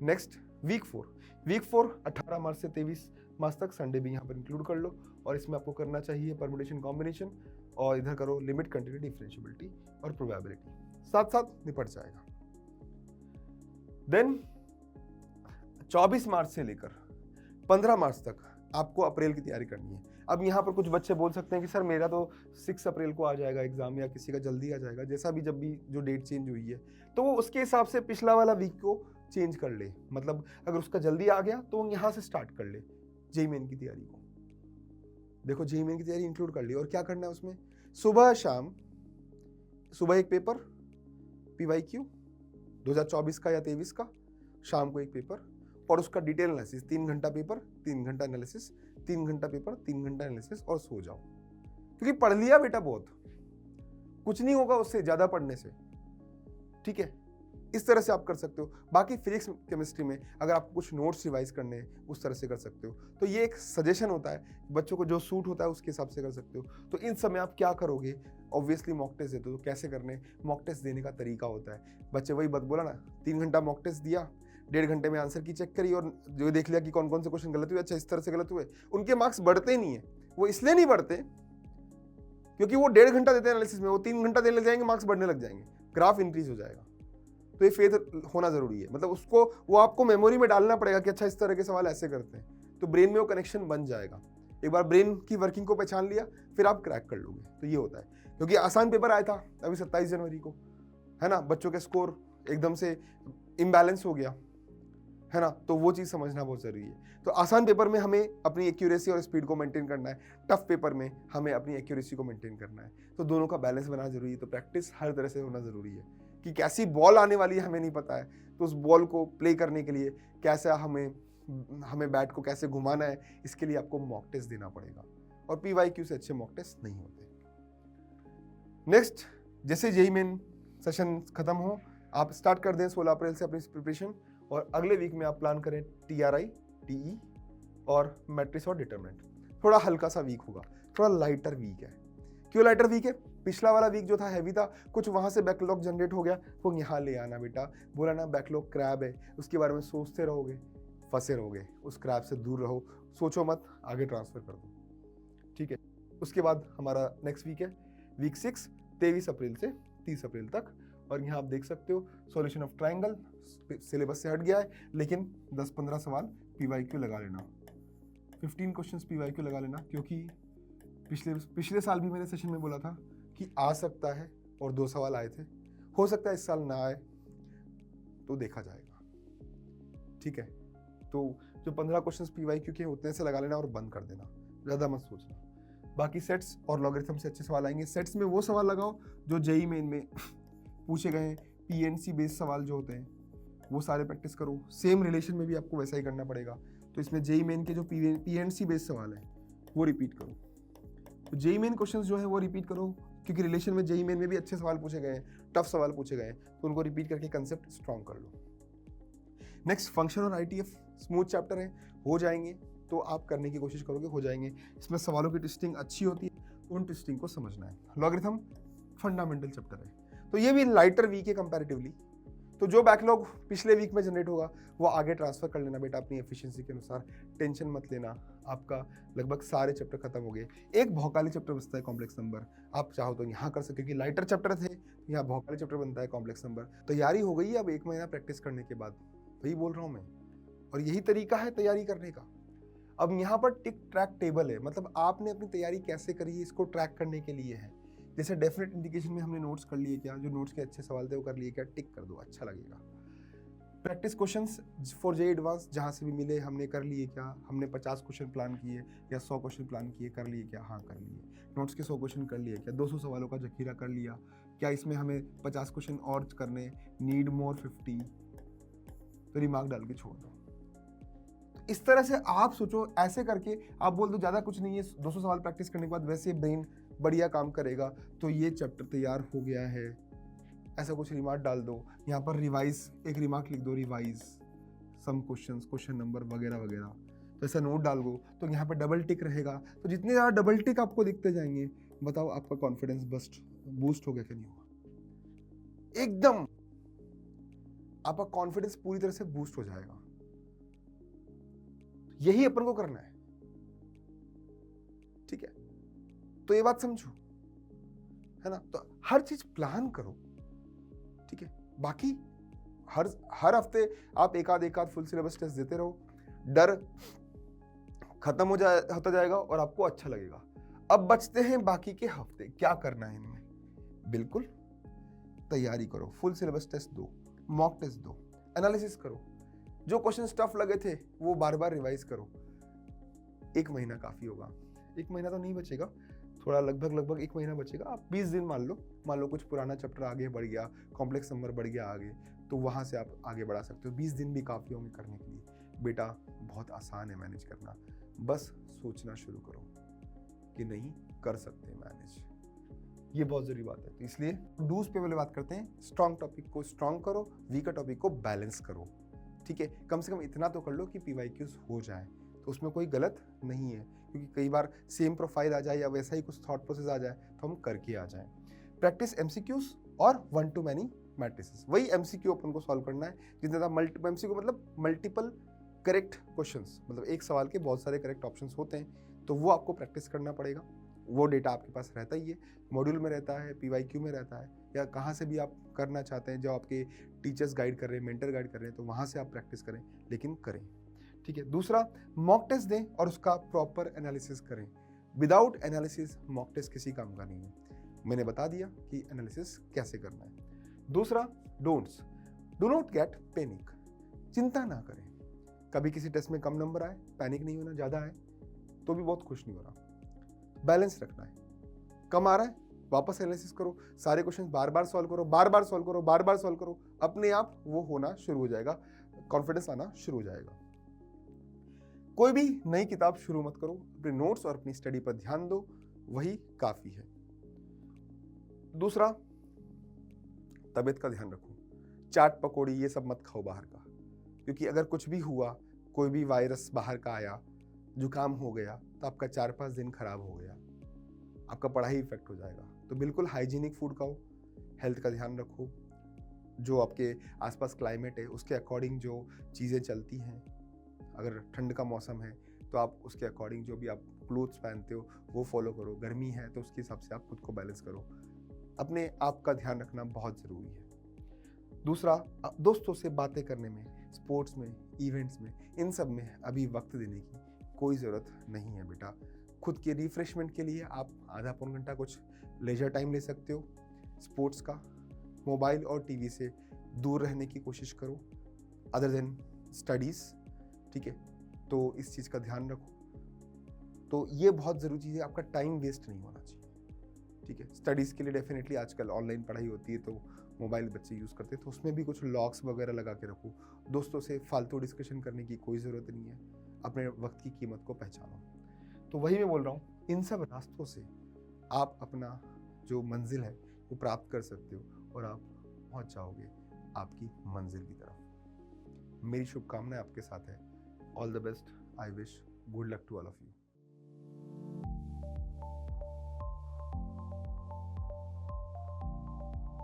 नेक्स्ट वीक 4 18 मार्च से 23 मार्च तक, संडे भी यहाँ पर इंक्लूड कर लो, और इसमें आपको करना चाहिए परमुटेशन कॉम्बिनेशन, और इधर करो लिमिट, कंटिन्यूटी, डिफरेंशिएबिलिटी और प्रोबेबिलिटी, साथ साथ निपट जाएगा। देन 24 मार्च से लेकर 15 मार्च तक आपको अप्रैल की तैयारी करनी है। अब यहाँ पर कुछ बच्चे बोल सकते हैं कि सर मेरा तो 6 अप्रैल को आ जाएगा एग्जाम, या किसी का जल्दी आ जाएगा, जैसा भी जब भी जो डेट चेंज हुई है तो वो उसके हिसाब से पिछला वाला वीक को चेंज कर ले। मतलब अगर उसका जल्दी आ गया तो वो यहाँ से स्टार्ट कर ले जेईई मेन की तैयारी को। देखो जेईई मेन की तैयारी इंक्लूड कर ली, और क्या करना है उसमें, सुबह शाम, सुबह एक पेपर PYQ 2024 का या 23 का, शाम को एक पेपर, और उसका डिटेल एनालिसिस, 3 घंटा पेपर 3 घंटा एनालिसिस, 3 घंटा पेपर 3 घंटा एनालिसिस, और सो जाओ। क्योंकि पढ़ लिया बेटा बहुत, कुछ नहीं होगा उससे ज्यादा पढ़ने से। ठीक है, इस तरह से आप कर सकते हो। बाकी फिजिक्स केमिस्ट्री में अगर आपको कुछ नोट्स रिवाइज करने हैं उस तरह से कर सकते हो। तो ये एक सजेशन होता है, बच्चों को जो सूट होता है उसके हिसाब से कर सकते हो। तो इन समय आप क्या करोगे, ऑब्वियसली मॉक टेस्ट देते हो, तो कैसे करने, मॉक टेस्ट देने का तरीका होता है। बच्चे वही बात बोला ना, 3 घंटा मॉक टेस्ट दिया, 1.5 घंटे में आंसर की चेक करी, और जो देख लिया कि कौन कौन से क्वेश्चन गलत हुए, अच्छा इस तरह से गलत हुए, उनके मार्क्स बढ़ते नहीं है। वो इसलिए नहीं बढ़ते क्योंकि वो 1.5 घंटा देते हैं एनालिसिस में, वो 3 घंटा देने लग जाएंगे, मार्क्स बढ़ने लग जाएंगे, ग्राफ इंक्रीज हो जाएगा। तो ये फेथ होना जरूरी है, मतलब उसको वो आपको मेमोरी में डालना पड़ेगा कि अच्छा इस तरह के सवाल ऐसे करते हैं, तो ब्रेन में वो कनेक्शन बन जाएगा। एक बार ब्रेन की वर्किंग को पहचान लिया फिर आप क्रैक कर लोगे। तो ये होता है, क्योंकि आसान पेपर आया था अभी 27 जनवरी को, है ना, बच्चों के स्कोर एकदम से इम्बैलेंस हो गया, है ना, तो वो चीज़ समझना बहुत जरूरी है। तो आसान पेपर में हमें अपनी एक्यूरेसी और स्पीड को मेंटेन करना है, टफ पेपर में हमें अपनी एक्यूरेसी को मेंटेन करना है। तो दोनों का बैलेंस बनाना जरूरी है। तो प्रैक्टिस हर तरह से होना जरूरी है कि कैसी बॉल आने वाली है हमें नहीं पता है, तो उस बॉल को प्ले करने के लिए कैसा हमें बैट को कैसे घुमाना है, इसके लिए आपको मॉक टेस्ट देना पड़ेगा। और PYQ से अच्छे मॉक टेस्ट नहीं होते। नेक्स्ट, जैसे जेईई मेन सेशन खत्म हो, आप स्टार्ट कर दें 16 अप्रैल से अपनी प्रिपरेशन, और अगले वीक में आप प्लान करें TRI, TE और मैट्रिक्स और डिटरमिनेंट। थोड़ा हल्का सा वीक होगा, थोड़ा लाइटर वीक है। क्यों लाइटर वीक है, पिछला वाला वीक जो था हैवी था, कुछ वहां से बैकलॉग जनरेट हो गया, वो यहाँ ले आना बेटा। बोला ना बैकलॉग क्रैब है, उसके बारे में सोचते रहोगे, फंसे रहोगे, उस क्रैब से दूर रहो, सोचो मत, आगे ट्रांसफर कर दो। ठीक है, उसके बाद हमारा नेक्स्ट वीक है वीक 6, 23 अप्रैल से 30 अप्रैल तक। और यहाँ आप देख सकते हो सॉल्यूशन ऑफ ट्रायंगल सिलेबस से हट गया है, लेकिन 10-15 सवाल PYQ लगा लेना, 15 क्वेश्चंस PYQ लगा लेना, क्योंकि पिछले साल भी मैंने सेशन में बोला था कि आ सकता है, और 2 सवाल आए थे, हो सकता है इस साल ना आए, तो देखा जाएगा। ठीक है, तो जो 15 क्वेश्चंस PYQ के उतने से लगा लेना और बंद कर देना, ज़्यादा मत सोचना। बाकी सेट्स और लॉगरिथम से अच्छे सवाल आएंगे। सेट्स में वो सवाल लगाओ जो जेईई मेन में पूछे गए हैं, PNC बेस्ड सवाल जो होते हैं वो सारे प्रैक्टिस करो। सेम रिलेशन में भी आपको वैसा ही करना पड़ेगा। तो इसमें जेईई मेन के जो PNC बेस्ड सवाल हैं वो रिपीट करो। तो जेईई मेन क्वेश्चंस जो है वो रिपीट करो, क्योंकि रिलेशन में जेईई मेन में भी अच्छे सवाल पूछे गए हैं, टफ सवाल पूछे गए हैं, तो उनको रिपीट करके कंसेप्ट स्ट्रॉन्ग कर लो। नेक्स्ट, फंक्शन और ITF स्मूथ चैप्टर है, हो जाएंगे, तो आप करने की कोशिश करोगे, हो जाएंगे। इसमें सवालों की ट्विस्टिंग अच्छी होती है, उन ट्विस्टिंग को समझना है। लॉगरिथम फंडामेंटल चैप्टर है, तो ये भी लाइटर वीक है कंपैरेटिवली। तो जो बैकलॉग पिछले वीक में जनरेट होगा वो आगे ट्रांसफर कर लेना बेटा अपनी एफिशिएंसी के अनुसार, टेंशन मत लेना। आपका लगभग सारे चैप्टर खत्म हो गए, एक भौकाली चैप्टर बचता है कॉम्प्लेक्स नंबर, आप चाहो तो यहाँ कर सकते, क्योंकि लाइटर चैप्टर थे, यहाँ भौकाली चैप्टर बनता है कॉम्प्लेक्स नंबर। तैयारी हो गई है अब 1 महीना प्रैक्टिस करने के बाद, वही बोल रहा हूँ मैं, और यही तरीका है तैयारी करने का। अब यहाँ पर टिक ट्रैक टेबल है, मतलब आपने अपनी तैयारी कैसे करी है इसको ट्रैक करने के लिए है। जैसे डेफिनेट इंडिकेशन में हमने नोट्स कर लिए क्या, जो नोट्स के अच्छे सवाल थे वो कर लिए क्या, टिक कर दो, अच्छा लगेगा। Practice questions for JEE advance जहाँ से भी मिले हमने कर लिए क्या, हमने 50 क्वेश्चन प्लान किए या 100 क्वेश्चन प्लान किए, कर लिए क्या, हाँ कर लिए। नोट्स के 100 क्वेश्चन कर लिए क्या, 200 सवालों का जखीरा कर लिया क्या, इसमें हमें 50 क्वेश्चन और करने, नीड मोर 50, तो रिमार्क डाल के छोड़ दो। इस तरह से आप सोचो, ऐसे करके आप बोल दो ज़्यादा कुछ नहीं है, 200 सवाल प्रैक्टिस करने के बाद वैसे ब्रेन बढ़िया काम करेगा, तो ये चैप्टर तैयार हो गया है, ऐसा कुछ रिमार्क डाल दो। यहाँ पर रिवाइज एक रिमार्क लिख दो, revise some questions, question number वगैरह वगैरह, तो ऐसा नोट डाल दो, तो यहाँ पर डबल टिक रहेगा। तो जितने ज़्यादा डबल टिक आपको दिखते जाएंगे, बताओ आपका कॉन्फिडेंस बूस्ट हो गया कि नहीं हुआ। एकदम आपका कॉन्फिडेंस पूरी तरह से बूस्ट हो जाएगा। यही अपन को करना है, ठीक है? तो ये बात समझो, है ना? तो हर चीज प्लान करो, ठीक है? बाकी हर हफ्ते आप एक आध फुल सिलेबस टेस्ट देते रहो, डर खत्म होता जाएगा और आपको अच्छा लगेगा। अब बचते हैं बाकी के हफ्ते, क्या करना है इनमें? बिल्कुल तैयारी करो, फुल सिलेबस टेस्ट दो, मॉक टेस्ट दो, एनालिसिस करो, जो क्वेश्चन टफ लगे थे वो बार बार रिवाइज करो। 1 महीना काफी होगा, 1 महीना तो नहीं बचेगा, थोड़ा लगभग 1 महीना बचेगा। आप 20 दिन मान लो कुछ पुराना चैप्टर आगे बढ़ गया, कॉम्प्लेक्स नंबर बढ़ गया आगे, तो वहां से आप आगे बढ़ा सकते हो। 20 दिन भी काफी होंगे करने के लिए। बेटा बहुत आसान है मैनेज करना, बस सोचना शुरू करो कि नहीं कर सकते मैनेज, ये बहुत जरूरी बात है। तो इसलिए डूज पे वाले बात करते हैं, स्ट्रॉन्ग टॉपिक को स्ट्रॉन्ग करो, वीकर टॉपिक को बैलेंस करो, ठीक है? कम से कम इतना तो कर लो कि PYQs हो जाए, तो उसमें कोई गलत नहीं है, क्योंकि कई बार सेम प्रोफाइल आ जाए या वैसा ही कुछ थॉट प्रोसेस आ जाए तो हम करके आ जाएं। प्रैक्टिस MCQs और 1 to many मैट्रिसेस, वही MCQ अपन को सॉल्व करना है। जितने ज़्यादा MCQ मतलब मल्टीपल करेक्ट क्वेश्चंस, मतलब एक सवाल के बहुत सारे करेक्ट ऑप्शंस होते हैं, तो वो आपको प्रैक्टिस करना पड़ेगा। वो डेटा आपके पास रहता ही है, मॉड्यूल में रहता है, PYQ में रहता है, या कहाँ से भी आप करना चाहते हैं, जो आपके टीचर्स गाइड कर रहे हैं, मेंटर गाइड कर रहे हैं, तो वहाँ से आप प्रैक्टिस करें, लेकिन करें, ठीक है? दूसरा, मॉक टेस्ट दें और उसका प्रॉपर एनालिसिस करें। विदाउट एनालिसिस मॉक टेस्ट किसी काम का नहीं है। मैंने बता दिया कि एनालिसिस कैसे करना है। दूसरा, don'ts, do not get panic, चिंता ना करें। कभी किसी टेस्ट में कम नंबर आए, पैनिक नहीं होना, ज़्यादा आए तो भी बहुत खुश नहीं होना, बैलेंस रखना है। कम आ रहा है, वापस एनालिसिस करो, सारे क्वेश्चन बार बार सॉल्व करो, बार बार सॉल्व करो, अपने आप वो होना शुरू हो जाएगा, कॉन्फिडेंस आना शुरू हो जाएगा। कोई भी नई किताब शुरू मत करो, अपने नोट्स और अपनी स्टडी पर ध्यान दो, वही काफी है। दूसरा, तबीयत का ध्यान रखो, चाट पकौड़ी ये सब मत खाओ बाहर का, क्योंकि अगर कुछ भी हुआ, कोई भी वायरस बाहर का आया, जुकाम हो गया, तो आपका 4-5 दिन खराब हो गया, आपका पढ़ाई इफेक्ट हो जाएगा। तो बिल्कुल हाइजीनिक फूड खाओ, हेल्थ का ध्यान रखो, जो आपके आसपास क्लाइमेट है उसके अकॉर्डिंग जो चीज़ें चलती हैं, अगर ठंड का मौसम है तो आप उसके अकॉर्डिंग जो भी आप क्लोथ्स पहनते हो वो फॉलो करो, गर्मी है तो उसके हिसाब से आप खुद को बैलेंस करो। अपने आप का ध्यान रखना बहुत ज़रूरी है। दूसरा, दोस्तों से बातें करने में, स्पोर्ट्स में, इवेंट्स में, इन सब में अभी वक्त देने की कोई ज़रूरत नहीं है बेटा। खुद के रिफ्रेशमेंट के लिए आप आधा पौन घंटा कुछ लेजर टाइम ले सकते हो स्पोर्ट्स का। मोबाइल और टीवी से दूर रहने की कोशिश करो, अदर देन स्टडीज़, ठीक है? तो इस चीज़ का ध्यान रखो। तो ये बहुत ज़रूरी चीज़ है, आपका टाइम वेस्ट नहीं होना चाहिए, ठीक है? स्टडीज़ के लिए डेफिनेटली आजकल ऑनलाइन पढ़ाई होती है, तो मोबाइल बच्चे यूज़ करते हैं, तो उसमें भी कुछ लॉक्स वगैरह लगा के रखो। दोस्तों से फालतू डिस्कशन करने की कोई ज़रूरत नहीं है, अपने वक्त की कीमत को पहचानो। तो वही मैं बोल रहा हूँ, इन सब रास्तों से आप अपना जो मंजिल है वो प्राप्त कर सकते हो और आप पहुँच जाओगे आपकी मंजिल की तरफ। मेरी शुभकामनाएं आपके साथ है। All the best, I wish good luck to all of you.